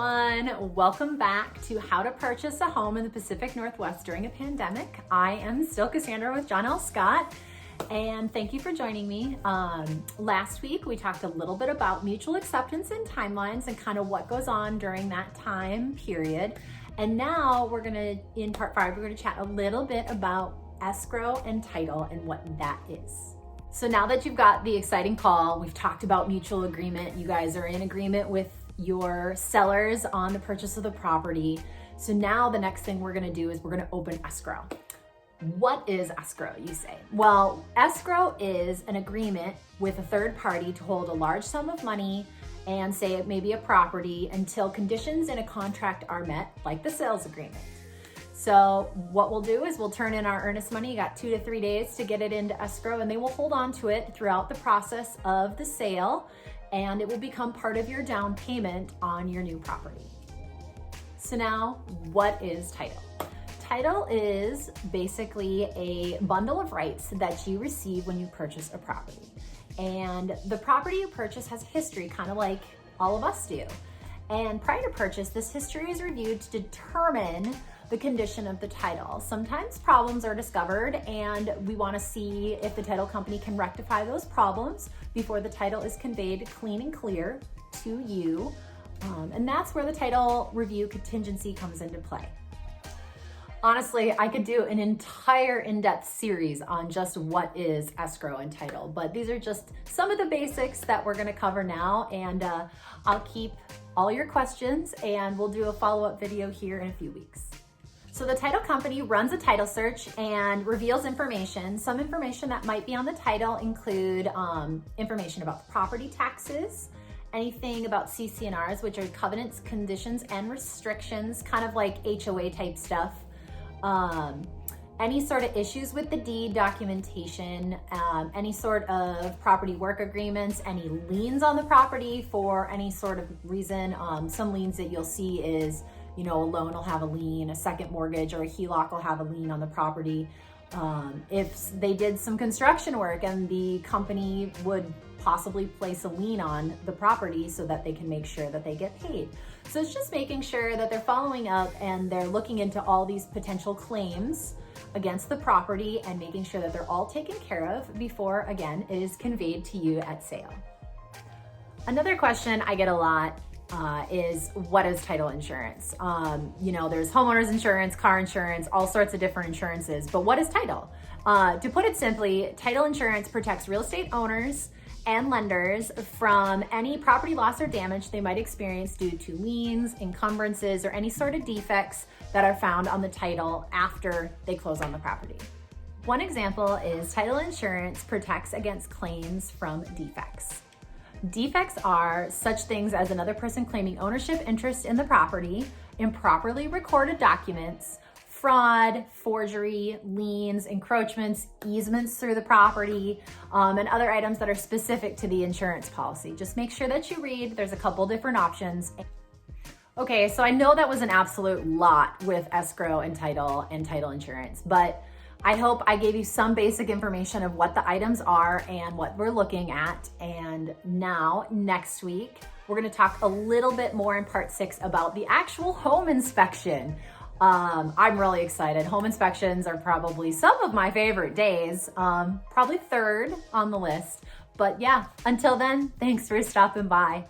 everyone. Welcome back to How to Purchase a Home in the Pacific Northwest During a Pandemic. I am still Cassandra with John L. Scott, and thank you for joining me. Last week, we talked a little bit about mutual acceptance and timelines and kind of what goes on during that time period. And now in part 5, we're gonna chat a little bit about escrow and title and what that is. So now that you've got the exciting call, we've talked about mutual agreement. You guys are in agreement with your sellers on the purchase of the property. So now the next thing we're gonna do is we're gonna open escrow. What is escrow, you say? Well, escrow is an agreement with a third party to hold a large sum of money and say it may be a property until conditions in a contract are met, like the sales agreement. So what we'll do is we'll turn in our earnest money. You got 2 to 3 days to get it into escrow, and they will hold on to it throughout the process of the sale, and it will become part of your down payment on your new property. So now, what is title? Title is basically a bundle of rights that you receive when you purchase a property. And the property you purchase has a history, kind of like all of us do. And prior to purchase, this history is reviewed to determine the condition of the title. Sometimes problems are discovered, and we want to see if the title company can rectify those problems before the title is conveyed clean and clear to you. And that's where the title review contingency comes into play. Honestly, I could do an entire in-depth series on just what is escrow and title, but these are just some of the basics that we're going to cover now, and I'll keep all your questions and we'll do a follow-up video here in a few weeks. So the title company runs a title search and reveals information. Some information that might be on the title include information about the property taxes, anything about CC&Rs, which are covenants, conditions, and restrictions, kind of like HOA type stuff. Any sort of issues with the deed documentation, any sort of property work agreements, any liens on the property for any sort of reason. Some liens that you'll see is, a loan will have a lien, a second mortgage or a HELOC will have a lien on the property. If they did some construction work and the company would possibly place a lien on the property so that they can make sure that they get paid. So it's just making sure that they're following up and they're looking into all these potential claims against the property and making sure that they're all taken care of before, again, it is conveyed to you at sale. Another question I get a lot is, what is title insurance? There's homeowners insurance, car insurance, all sorts of different insurances, but what is title? To put it simply, title insurance protects real estate owners and lenders from any property loss or damage they might experience due to liens, encumbrances, or any sort of defects that are found on the title after they close on the property. One example is title insurance protects against claims from defects. Defects are such things as another person claiming ownership interest in the property, improperly recorded documents, fraud, forgery, liens, encroachments, easements through the property, and other items that are specific to the insurance policy. Just make sure that you read. There's a couple different options. Okay, so I know that was an absolute lot with escrow and title insurance, but I hope I gave you some basic information of what the items are and what we're looking at. And now, next week, we're gonna talk a little bit more in part 6 about the actual home inspection. I'm really excited. Home inspections are probably some of my favorite days, probably third on the list. But yeah, until then, thanks for stopping by.